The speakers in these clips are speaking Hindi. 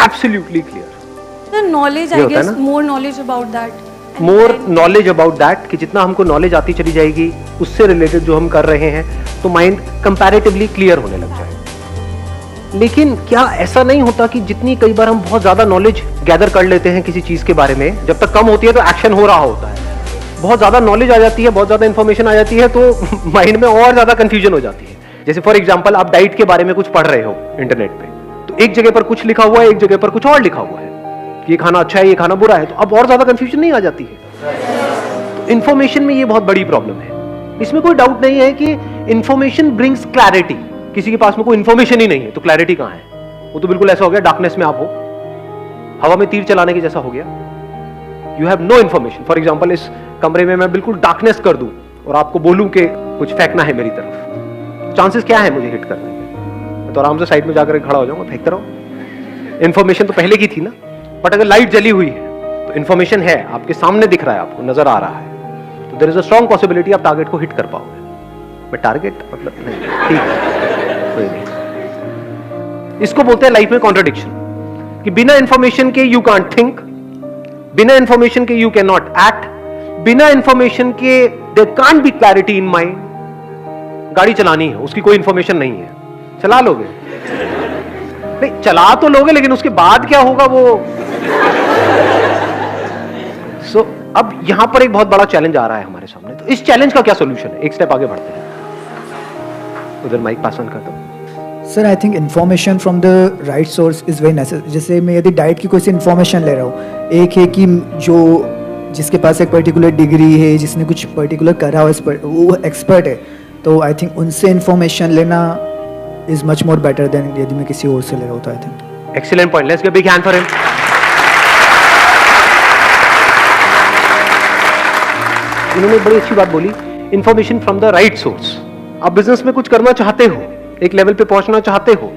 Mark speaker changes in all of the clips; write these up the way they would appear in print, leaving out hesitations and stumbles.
Speaker 1: Absolutely clear.
Speaker 2: Knowledge, I guess more knowledge about that,
Speaker 1: more knowledge about that, कि जितना हमको नॉलेज आती चली जाएगी उससे रिलेटेड जो हम कर रहे हैं तो माइंड कंपैरेटिवली क्लियर होने लग जाएगा। लेकिन क्या ऐसा नहीं होता कि जितनी कई बार हम बहुत ज्यादा नॉलेज गैदर कर लेते हैं किसी चीज के बारे में, जब तक कम होती है तो एक्शन हो रहा होता है, बहुत ज्यादा नॉलेज आ जाती है, बहुत ज्यादा इंफॉर्मेशन आ जाती है तो माइंड में और ज्यादा कंफ्यूजन हो जाती है। जैसे फॉर एग्जांपल आप डाइट के बारे में कुछ पढ़ रहे हो इंटरनेट पे, तो एक जगह पर कुछ लिखा हुआ है, एक जगह पर कुछ और लिखा हुआ है कि ये खाना अच्छा है, ये खाना बुरा है, तो अब और ज्यादा कंफ्यूजन नहीं आ जाती है। तो इंफॉर्मेशन में ये बहुत बड़ी प्रॉब्लम है। इसमें कोई डाउट नहीं है कि इंफॉर्मेशन ब्रिंग्स क्लैरिटी। किसी के पास में कोई इंफॉर्मेशन ही नहीं है तो क्लैरिटी कहां है? वो तो बिल्कुल ऐसा हो गया डार्कनेस में आप हो, हवा में तीर चलाने के जैसा हो गया। You have no information. For example इस कमरे में मैं बिल्कुल डार्कनेस कर दूं और आपको बोलूं कि कुछ फेंकना है मेरी तरफ, चांसेस क्या है मुझे हिट करने के? तो आराम से साइड में जाकर खड़ा हो जाऊंगा, फेंकते रहो। इंफॉर्मेशन तो पहले की थी ना। बट अगर लाइट जली हुई है तो इंफॉर्मेशन है, आपके सामने दिख रहा है, आपको नजर आ रहा है, तो there is a strong possibility आप टारगेट को हिट कर पाओगे। बट टारगेट मतलब नहीं, ठीक है, कोई नहीं। इसको बोलते हैं लाइफ में कॉन्ट्रडिक्शन, कि बिना इंफॉर्मेशन के यू कांट थिंक, बिना इंफॉर्मेशन के यू कैन नॉट एक्ट, बिना इंफॉर्मेशन के there can't be clarity in mind. गाड़ी चलानी है, उसकी कोई इंफॉर्मेशन नहीं है, चला लोगे? नहीं, चला तो लोगे, लेकिन उसके बाद क्या होगा वो। अब यहां पर एक बहुत बड़ा चैलेंज आ रहा है हमारे सामने। तो इस चैलेंज का क्या सॉल्यूशन है? एक स्टेप आगे बढ़ते हैं। उधर माइक पास ऑन कर दो।
Speaker 3: Sir, I think information from the right source is very necessary. जैसे मैं यदि डाइट की कोई सी इन्फॉर्मेशन ले रहा हूँ, एक है कि जो जिसके पास एक पर्टिकुलर डिग्री है, जिसने कुछ पर्टिकुलर करा हो, वो एक्सपर्ट है, तो आई थिंक उनसे इन्फॉर्मेशन लेना is much more better than यदि मैं किसी और से ले रहा हूँ। तो I think
Speaker 1: excellent point, let's give a big hand for him. इन्होंने बड़ी अच्छी बात बोली, information from the right source. आप बिजनेस में कुछ करना चाहते हो, एक लेवल पे पहुंचना चाहते हो,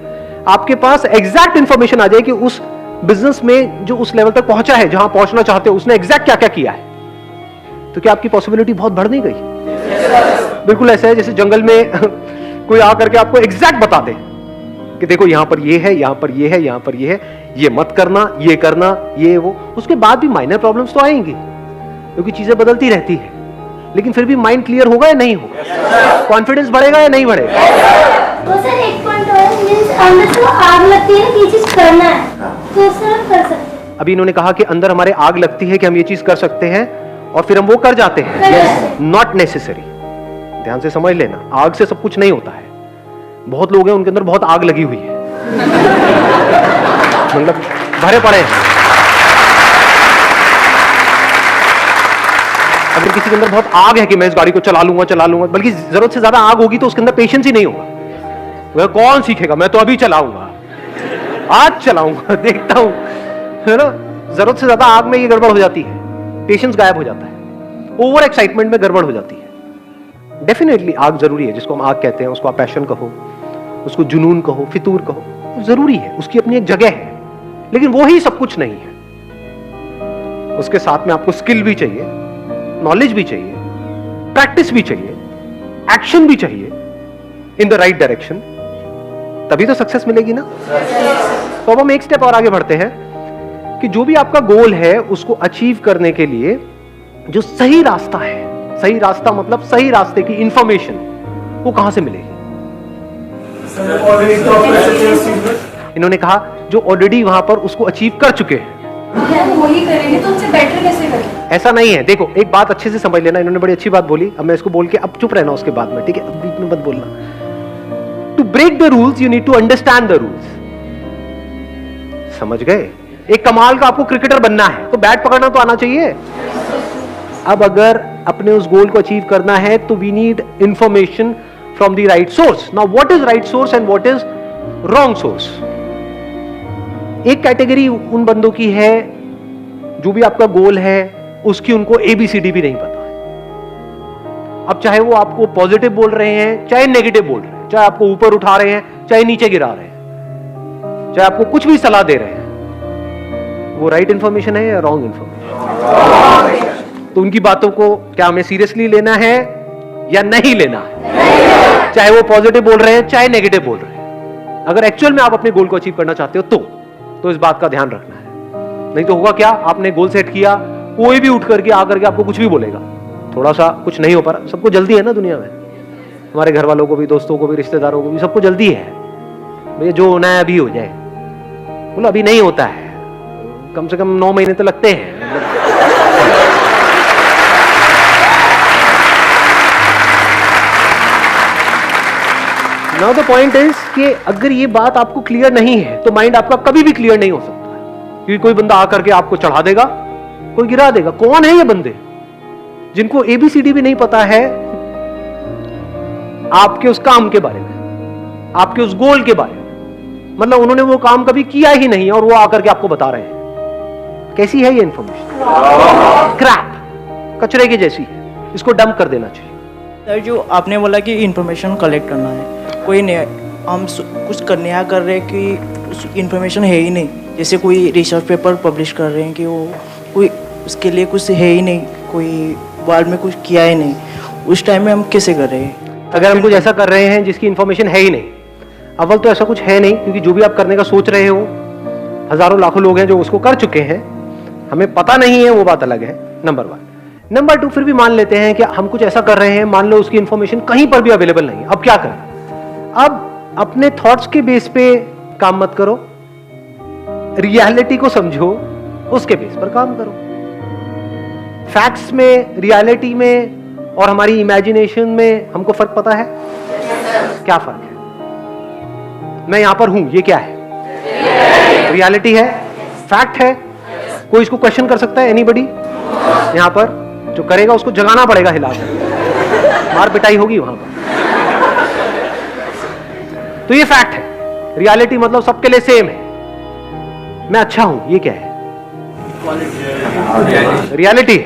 Speaker 1: आपके पास एग्जैक्ट इंफॉर्मेशन आ जाए कि उस बिजनेस में जो उस लेवल तक पहुंचा है, जहां पहुंचना चाहते हो, उसने एग्जैक्ट क्या क्या किया है, तो क्या आपकी पॉसिबिलिटी बहुत बढ़ नहीं गई? बिल्कुल ऐसा है जैसे जंगल में कोई आकर के आपको एग्जैक्ट बता दे कि देखो यहां पर ये है, यहां पर ये है, यहां पर ये है, ये मत करना, ये करना, ये वो। उसके बाद भी माइनर प्रॉब्लम्स तो आएंगी क्योंकि चीजें बदलती रहती है, लेकिन फिर भी माइंड क्लियर होगा या नहीं होगा? कॉन्फिडेंस बढ़ेगा या नहीं बढ़ेगा?
Speaker 4: तो सर एक पॉइंट और मींस अंदर से आग लगती है कि ये चीज करना है, तो सर हम कर सकते हैं।
Speaker 1: अभी इन्होंने कहा कि अंदर हमारे आग लगती है कि हम ये चीज कर सकते हैं और फिर हम वो कर जाते हैं। Not necessary. ध्यान से समझ लेना, आग से सब कुछ नहीं होता है। बहुत लोग हैं उनके अंदर बहुत आग लगी हुई है, मतलब भरे पड़े हैं। अगर किसी के अंदर बहुत आग है कि मैं इस गाड़ी को चला लूंगा, बल्कि जरूरत से ज्यादा आग होगी तो उसके अंदर पेशेंस ही नहीं होगा। वह कौन सीखेगा? मैं तो अभी चलाऊंगा, आज चलाऊंगा, देखता हूं, है ना। जरूरत से ज्यादा आग में ये गड़बड़ हो जाती है, पेशेंस गायब हो जाता है, ओवर एक्साइटमेंट में गड़बड़ हो जाती है। डेफिनेटली आग जरूरी है, जिसको हम आग कहते हैं, उसको आप पैशन कहो, उसको जुनून कहो, फितूर कहो, जरूरी है, उसकी अपनी एक जगह है, लेकिन वो ही सब कुछ नहीं है। उसके साथ में आपको स्किल भी चाहिए, नॉलेज भी चाहिए, प्रैक्टिस भी चाहिए, एक्शन भी चाहिए इन द राइट डायरेक्शन, तभी तो सक्सेस मिलेगी ना। तो अब हम एक स्टेप और आगे बढ़ते हैं कि जो भी आपका गोल है उसको अचीव करने के लिए जो सही रास्ता है, सही रास्ता मतलब सही रास्ते की इंफॉर्मेशन, वो कहां से मिलेगी? इन्होंने कहा जो ऑलरेडी वहां पर उसको अचीव कर चुके हैं,
Speaker 2: वही करेंगे तो उससे बेटर कैसे करें?
Speaker 1: ऐसा नहीं है। देखो एक बात अच्छे से समझ लेना, इन्होंने बड़ी अच्छी बात बोली, अब मैं इसको बोल के अब चुप रहना उसके बाद में, ठीक है? अब बीच में मत बोलना। To break the rules you need to understand the rules. समझ गए? एक कमाल का आपको क्रिकेटर बनना है तो बैट पकड़ना तो आना चाहिए। अब अगर अपने उस गोल को अचीव करना है तो we need information from the right source. Now what is right source and what is wrong source? एक कैटेगरी उन बंदों की है जो भी आपका गोल है उसकी उनको ABCD भी नहीं पता है। अब चाहे वो आपको पॉजिटिव बोल रहे हैं, चाहे नेगेटिव बोल रहे हैं, चाहे आपको ऊपर उठा रहे हैं, चाहे नीचे गिरा रहे हैं, चाहे आपको कुछ भी सलाह दे रहे हैं, वो राइट इंफॉर्मेशन है या रॉन्ग इंफॉर्मेशन? तो उनकी बातों को क्या हमें सीरियसली लेना है या नहीं लेना है? चाहे वो पॉजिटिव बोल रहे हैं, चाहे नेगेटिव बोल रहे हैं। अगर एक्चुअल में आप अपने गोल को अचीव करना चाहते हो तो तो इस बात का ध्यान रखना है, नहीं तो होगा क्या, आपने गोल सेट किया, कोई भी उठ करके आकर के आपको कुछ भी बोलेगा, थोड़ा सा कुछ नहीं हो पा रहा, सबको जल्दी है ना दुनिया में, हमारे घर वालों को भी, दोस्तों को भी, रिश्तेदारों को भी, सबको जल्दी है भैया, जो होना है अभी हो जाए। बोला अभी नहीं होता है, कम से कम 9 महीने तो लगते हैं। नाउ द पॉइंट इज कि अगर ये बात आपको क्लियर नहीं है तो माइंड आपका कभी भी क्लियर नहीं हो सकता है, क्योंकि कोई बंदा आकर के आपको चढ़ा देगा, कोई गिरा देगा। कौन है ये बंदे जिनको ABCD भी नहीं पता है आपके उस काम के बारे में, आपके उस गोल के बारे में, मतलब उन्होंने वो काम कभी किया ही नहीं और वो आकर के आपको बता रहे हैं। कैसी है ये इंफॉर्मेशन? क्रैप, कचरे की जैसी है, इसको डंप कर देना चाहिए।
Speaker 5: सर जो आपने बोला कि इंफॉर्मेशन कलेक्ट करना है, कोई नहीं, हम कुछ करने या कर रहे हैं कि उस इंफॉर्मेशन है ही नहीं, जैसे कोई रिसर्च पेपर पब्लिश कर रहे हैं कि वो कोई उसके लिए कुछ है ही नहीं, कोई वर्ल्ड में कुछ किया ही नहीं, उस टाइम में हम कैसे कर रहे हैं?
Speaker 1: अगर हम कुछ ऐसा कर रहे हैं जिसकी इंफॉर्मेशन है ही नहीं, अव्वल तो ऐसा कुछ है नहीं, क्योंकि जो भी आप करने का सोच रहे हो, हजारों लाखों लोग हैं जो उसको कर चुके हैं, हमें पता नहीं है, वो बात अलग है, नंबर 1। नंबर 2, फिर भी मान लेते हैं कि हम कुछ ऐसा कर रहे हैं, मान लो उसकी इंफॉर्मेशन कहीं पर भी अवेलेबल नहीं है, अब क्या करें? अब अपने थॉट्स के बेस पे काम मत करो, रियलिटी को समझो, उसके बेस पर काम करो। फैक्ट्स में, रियलिटी में और हमारी इमेजिनेशन में हमको फर्क पता है? क्या फर्क है? मैं यहां पर हूं, ये क्या है? रियलिटी है, फैक्ट है, कोई इसको क्वेश्चन कर सकता है? एनीबडी यहां पर? जो करेगा उसको जगाना पड़ेगा, हिलाकर, मार पिटाई होगी वहां पर। तो ये फैक्ट है। रियलिटी मतलब सबके लिए सेम है, मैं अच्छा हूं, ये क्या है? रियलिटी।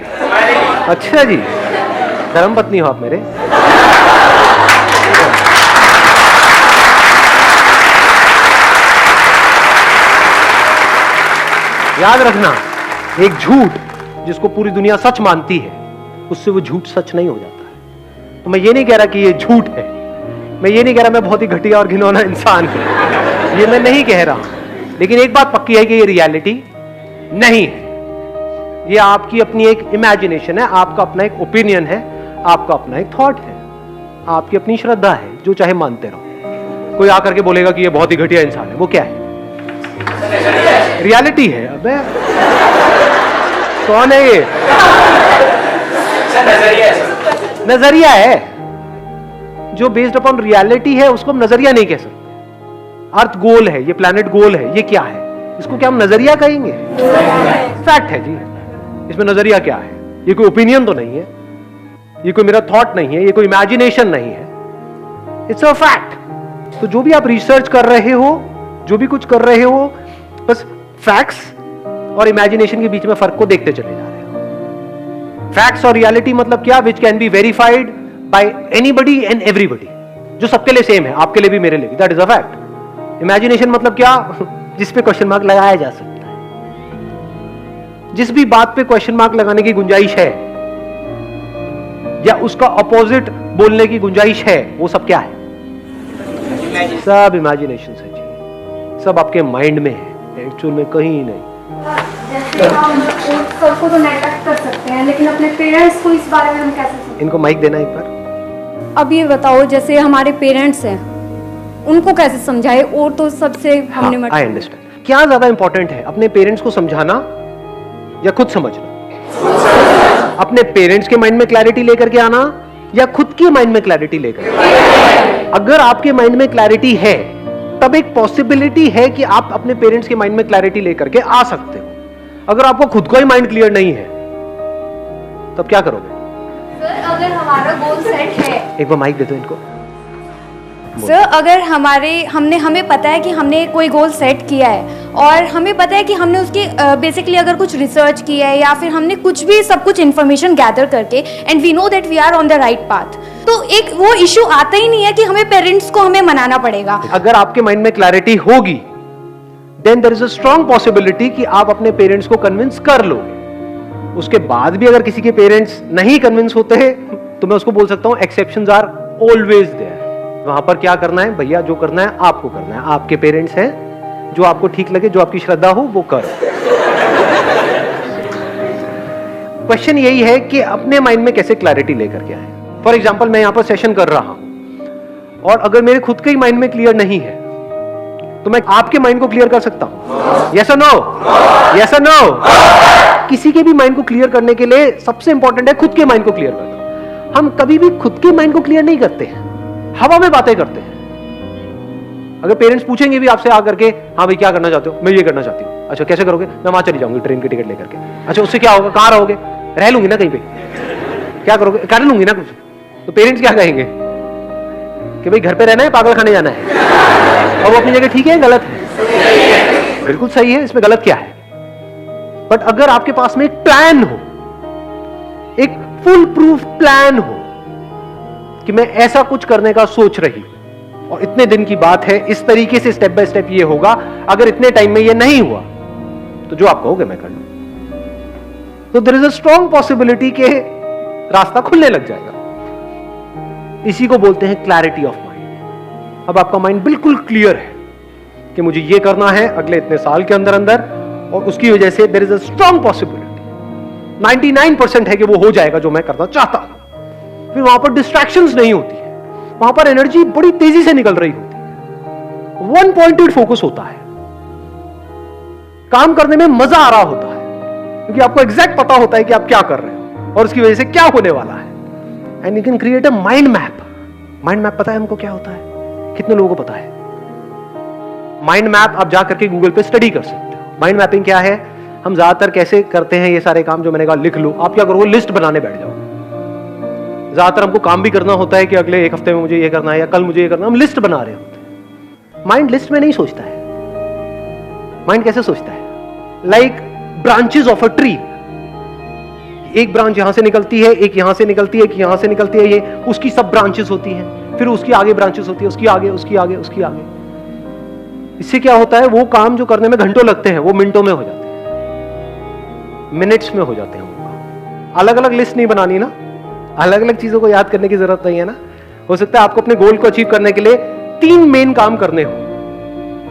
Speaker 1: अच्छा जी, धर्म पत्नी हो आप मेरे। याद रखना, एक झूठ जिसको पूरी दुनिया सच मानती है, उससे वो झूठ सच नहीं हो जाता है। तो मैं ये नहीं कह रहा कि ये झूठ है, मैं ये नहीं कह रहा मैं बहुत ही घटिया और घिनौना इंसान हूं, ये मैं नहीं कह रहा, लेकिन एक बात पक्की है कि ये रियलिटी नहीं है, ये आपकी अपनी एक इमेजिनेशन है, आपका अपना एक ओपिनियन है, आपका अपना एक थॉट है, आपकी अपनी श्रद्धा है, जो चाहे मानते रहो। कोई आकर के बोलेगा कि ये बहुत ही घटिया इंसान है, वो क्या है? रियलिटी है। अबे कौन है ये? नजरिया है, जो बेस्ड अपॉन रियलिटी है उसको हम नजरिया नहीं कह सकते। अर्थ गोल है, ये प्लैनेट गोल है, ये क्या है? इसको क्या हम नजरिया कहेंगे? फैक्ट है जी, इसमें नजरिया क्या है? ये कोई ओपिनियन तो नहीं है, ये कोई मेरा थॉट नहीं है, ये कोई इमेजिनेशन नहीं है, इट्स अ फैक्ट। तो जो भी आप रिसर्च कर रहे हो, जो भी कुछ कर रहे हो, बस फैक्ट्स और इमेजिनेशन के बीच में फर्क को देखते चले जा रहे हो। फैक्ट्स और रियलिटी मतलब क्या? Which can be verified bye anybody and everybody, जो सबके लिए सेम है, आपके लिए भी, मेरे लिए भी, that is a fact. Imagination मतलब क्या? जिस पे क्वेश्चन मार्क लगाया जा सकता है, जिस भी बात पे क्वेश्चन मार्क लगाने की गुंजाइश है या उसका ऑपोजिट बोलने की गुंजाइश है, वो सब क्या है? सब इमेजिनेशन है जी, सब आपके माइंड में है, एक्चुअल में कहीं नहीं।
Speaker 2: जैसे हम सबको तो नेगलेक्ट कर सकते हैं, लेकिन अपने पेरेंट्स को इस बारे में हम कैसे समझाएं?
Speaker 1: इनको माइक देना एक बार।
Speaker 2: अब ये बताओ, जैसे हमारे पेरेंट्स हैं, उनको कैसे समझाए? और तो सबसे हमने
Speaker 1: आई अंडरस्टैंड। क्या ज्यादा इंपॉर्टेंट है, अपने पेरेंट्स को समझाना या खुद समझना? अपने पेरेंट्स के माइंड में क्लैरिटी लेकर के आना या खुद के माइंड में क्लैरिटी लेकर? अगर आपके माइंड में क्लैरिटी है, तब एक पॉसिबिलिटी है कि आप अपने पेरेंट्स के माइंड में क्लैरिटी लेकर के आ सकते हो। अगर आपको खुद का ही माइंड क्लियर नहीं है, तब क्या करोगे?
Speaker 2: सर, अगर हमारा गोल सेट है,
Speaker 1: एक बार माइक दे दो इनको।
Speaker 2: सर अगर हमें पता है कि हमने कोई गोल सेट किया है और हमें पता है कि हमने उसकी बेसिकली अगर कुछ रिसर्च किया है या फिर हमने कुछ भी सब कुछ इन्फॉर्मेशन गैदर करके, and we know that we are on the right path, तो एक वो इशू आता ही नहीं है कि हमें पेरेंट्स को हमें मनाना पड़ेगा।
Speaker 1: अगर आपके माइंड में क्लैरिटी होगी, then there is a strong possibility कि आप अपने पेरेंट्स को कन्विंस कर लोगे। उसके बाद भी अगर किसी के पेरेंट्स नहीं कन्विंस होते, तो मैं उसको बोल सकता हूं एक्सेप्शंस आर ऑलवेज देयर। वहां पर क्या करना है भैया? जो करना है आपको करना है। आपके पेरेंट्स हैं, जो आपको ठीक लगे, जो आपकी श्रद्धा हो वो करो। क्वेश्चन यही है कि अपने माइंड में कैसे क्लैरिटी लेकर के आए। फॉर एग्जाम्पल, मैं यहां पर सेशन कर रहा हूं और अगर मेरे खुद के ही माइंड में क्लियर नहीं है तो मैं आपके माइंड को क्लियर कर सकता हूं? यस और नो? यस और नो? किसी के भी माइंड को क्लियर करने के लिए सबसे इंपॉर्टेंट है खुद के माइंड को क्लियर करना। हम कभी भी खुद के माइंड को क्लियर नहीं करते हैं, हवा में बातें करते हैं। अगर पेरेंट्स पूछेंगे भी आपसे आकर के, हाँ भाई क्या करना चाहते हो? मैं ये करना चाहती हूँ। अच्छा कैसे करोगे? मैं वहां चली जाऊंगी ट्रेन की टिकट लेकर के। अच्छा उससे क्या होगा? कहाँ रहोगे? रह लूंगी ना कहीं पे। क्या करोगे? कर लूंगी ना कुछ। तो पेरेंट्स क्या कहेंगे कि भाई घर पे रहना है, पागल खाने जाना है। और वो अपनी जगह ठीक है, गलत है? बिल्कुल सही है, इसमें गलत क्या है? बट अगर आपके पास में एक प्लान हो, एक फुल प्रूफ प्लान हो कि मैं ऐसा कुछ करने का सोच रही हूं और इतने दिन की बात है, इस तरीके से स्टेप बाय स्टेप ये होगा, अगर इतने टाइम में ये नहीं हुआ तो जो आप कहोगे मैं कर लूं, तो there is a strong possibility के रास्ता खुलने लग जाएगा। इसी को बोलते हैं क्लैरिटी ऑफ माइंड। अब आपका माइंड बिल्कुल क्लियर है कि मुझे ये करना है अगले इतने साल के अंदर अंदर, और उसकी वजह से there is a strong possibility 99% है कि वो हो जाएगा जो मैं करना चाहता हूं। फिर वहां पर डिस्ट्रैक्शंस नहीं होती है, वहां पर एनर्जी बड़ी तेजी से निकल रही होती है, वन पॉइंटेड फोकस होता है, काम करने में मजा आ रहा होता है क्योंकि आपको एग्जैक्ट पता होता है कि आप क्या कर रहे हो और उसकी वजह से क्या होने वाला है। And you can create a mind map. Mind map पता है हमको क्या होता है? कितने लोगों को पता है? माइंड मैप आप जाकर के गूगल पे स्टडी कर सकते हो। माइंड मैपिंग क्या है? हम ज्यादातर कैसे करते हैं ये सारे काम, जो मैंने कहा लिख लो। आप क्या करोगे? लिस्ट बनाने बैठ जाओ। ज्यादातर हमको काम भी करना होता है कि अगले एक हफ्ते में मुझे ये करना है या कल मुझे ये करना है, हम लिस्ट बना रहे होते हैं। माइंड लिस्ट में नहीं सोचता है। माइंड कैसे सोचता है? Like branches of a tree. एक ब्रांच यहां से निकलती है, एक यहां से निकलती है, एक यहां से निकलती है, ये उसकी सब ब्रांचेस होती हैं, फिर उसकी आगे ब्रांचेस होती है, उसकी आगे, उसकी आगे, उसकी आगे। इससे क्या होता है? वो काम जो करने में घंटों लगते हैं वो मिनटों में हो जाते हैं, मिनट्स में हो जाते हैं। वो काम अलग अलग लिस्ट नहीं बनानी ना, अलग अलग चीजों को याद करने की जरूरत नहीं है ना। हो सकता है आपको अपने गोल को अचीव करने के लिए 3 मेन काम करने हो,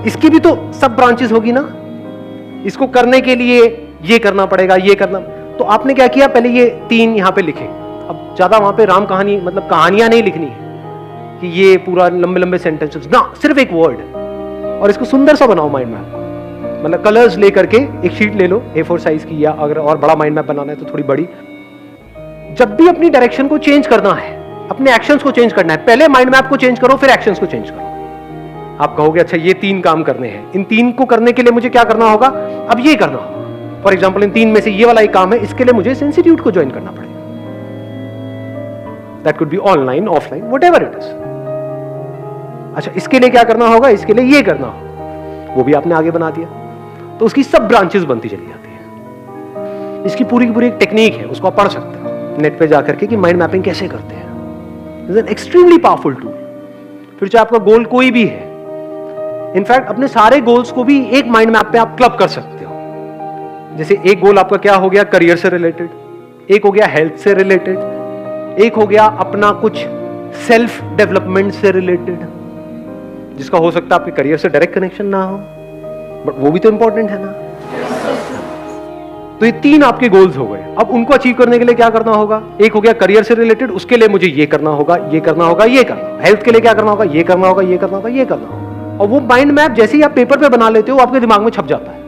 Speaker 1: इसकी भी तो सब ब्रांचेस होगी ना। इसको करने के लिए ये करना पड़ेगा, ये करना। तो आपने क्या किया? पहले ये 3 यहां पे लिखे। अब ज्यादा वहां पे राम कहानी, मतलब कहानियां नहीं लिखनी है कि ये पूरा लंबे लंबे सेंटेंसेस ना, सिर्फ एक वर्ड। और इसको सुंदर सा बनाओ माइंड मैप। मतलब कलर्स लेकर के एक शीट ले लो A4 साइज की, या अगर और बड़ा माइंड मैप बनाना है तो थोड़ी बड़ी। जब भी अपनी डायरेक्शन को चेंज करना है, अपने एक्शंस को चेंज करना है, पहले माइंड मैप को चेंज करो, फिर एक्शंस को चेंज करो। आप कहोगे अच्छा ये 3 काम करने हैं, इन 3 को करने के लिए मुझे क्या करना होगा? अब ये करना होगा। फॉर एग्जाम्पल इन 3 में से ये वाला एक काम है, इसके लिए मुझे इंस्टीट्यूट को ज्वाइन करना पड़ेगा। That could be online, offline, whatever it is. अच्छा इसके लिए क्या करना होगा? इसके लिए ये करना होगा, वो भी आपने आगे बना दिया। तो उसकी सब ब्रांचेस बनती चली जाती है। इसकी पूरी की पूरी एक टेक्निक है, उसको आप पढ़ सकते हो नेट पे जाकर के कि माइंड मैपिंग कैसे करते हैं। It's an extremely powerful tool. फिर चाहे आपका गोल कोई भी है, इनफैक्ट अपने सारे गोल्स को भी एक माइंड मैप पे आप क्लब कर सकते हो। जैसे एक गोल आपका क्या हो गया? करियर से रिलेटेड, एक हो गया हेल्थ से रिलेटेड, एक हो गया अपना कुछ सेल्फ डेवलपमेंट से रिलेटेड, जिसका हो सकता है आपके करियर से डायरेक्ट कनेक्शन ना हो, बट वो भी तो इंपॉर्टेंट है ना। तो ये 3 आपके गोल्स हो गए। अब उनको अचीव करने के लिए क्या करना होगा? एक हो गया करियर से रिलेटेड, उसके लिए मुझे ये करना होगा, ये करना होगा, ये करना होगा। हेल्थ के लिए क्या करना होगा? ये करना होगा, ये करना होगा, ये करना होगा। और वो माइंड मैप जैसे ही आप पेपर पे बना लेते हो, आपके दिमाग में छप जाता है।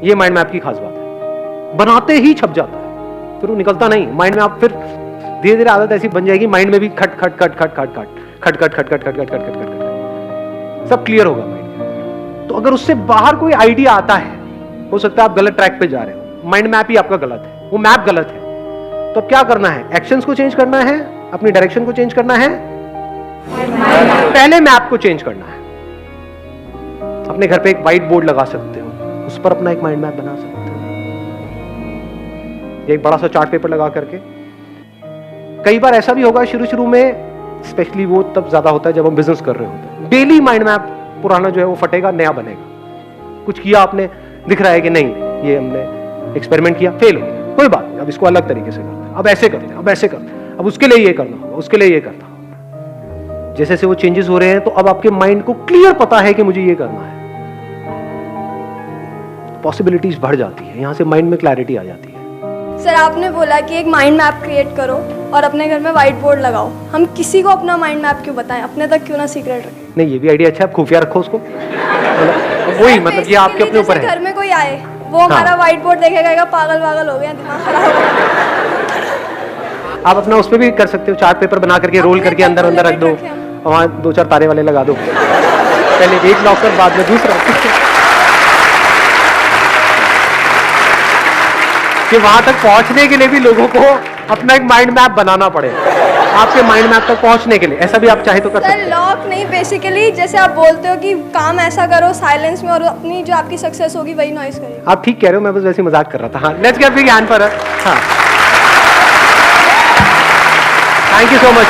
Speaker 1: ये माइंड मैप की खास बात है, बनाते ही छप जाता है, फिर वो निकलता नहीं माइंड में। आप फिर धीरे धीरे आदत ऐसी बन जाएगी, माइंड में भी खट खट खट खट खट खट खट खट खट खट खट खट खट खट सब क्लियर होगा माइंड। तो अगर उससे बाहर कोई आइडिया आता है, हो सकता है आप गलत ट्रैक पे जा रहे हो, माइंड मैप ही आपका गलत है, वो मैप गलत है। तो अब क्या करना है? एक्शंस को चेंज करना है, अपनी डायरेक्शन को चेंज करना है, पहले मैप को चेंज करना है। अपने घर पे एक व्हाइट बोर्ड लगा सकते हो, उस पर अपना एक माइंड मैप बना सकते हो, एक बड़ा सा चार्ट पेपर लगा करके। कई बार ऐसा भी होगा शुरू शुरू में, स्पेशली वो तब ज्यादा होता है जब हम बिजनेस कर रहे होते हैं, डेली माइंड मैप पुराना जो है वो फटेगा, नया बनेगा। कुछ किया आपने, दिख रहा है कि नहीं ये हमने एक्सपेरिमेंट किया, फेल हो गया, कोई बात नहीं, अब इसको अलग तरीके से करते हैं, अब ऐसे करते हैं, अब ऐसे करते हैं, अब उसके लिए ये करना होगा, उसके लिए ये करना होगा। जैसे जैसे वो चेंजेस हो रहे हैं, तो अब आपके माइंड को क्लियर पता है कि मुझे ये करना है। पॉसिबिलिटीज बढ़ जाती है, यहाँ से माइंड में क्लैरिटी आ जाती है।
Speaker 6: सर आपने बोला कि एक माइंड मैप क्रिएट करो और अपने घर में व्हाइट बोर्ड लगाओ। हम किसी को अपना माइंड मैप क्यों बताएं, अपने तक क्यों ना सीक्रेट रखें?
Speaker 1: नहीं, ये भी आइडिया अच्छा है, आप खुफिया रखो उसको। वही मतलब ये आपके अपने ऊपर
Speaker 6: जैसे
Speaker 1: है।
Speaker 6: घर में कोई आए वो हमारा व्हाइट बोर्ड देखेगा, कहेगा पागल वागल हो गया, दिमाग खराब हो गया।
Speaker 1: आप अपना उस पर भी कर सकते हो, चार्ट पेपर बना करके रोल
Speaker 6: अपने
Speaker 1: करके अंदर
Speaker 6: घर
Speaker 1: अंदर
Speaker 6: को
Speaker 1: रख दो,
Speaker 6: लिमिट रखें हम।
Speaker 1: वहाँ 2-4 तारे वाले लगा दो, पहले एक लॉकर बाद में दूसरा, कि वहां तक पहुंचने के लिए भी लोगों को अपना एक माइंड मैप बनाना पड़े, आपके माइंड मैप तक पहुंचने के लिए। ऐसा भी आप चाहे तो कर सकते
Speaker 6: सर
Speaker 1: हैं।
Speaker 6: लॉक नहीं, बेसिकली जैसे आप बोलते हो कि काम ऐसा करो साइलेंस में और अपनी जो आपकी सक्सेस होगी वही नॉइस करेगी।
Speaker 1: आप ठीक कह रहे हो, मैं बस वैसे ही मजाक कर रहा था। हाँ, let's give big hand for her. हाँ, थैंक यू सो मच।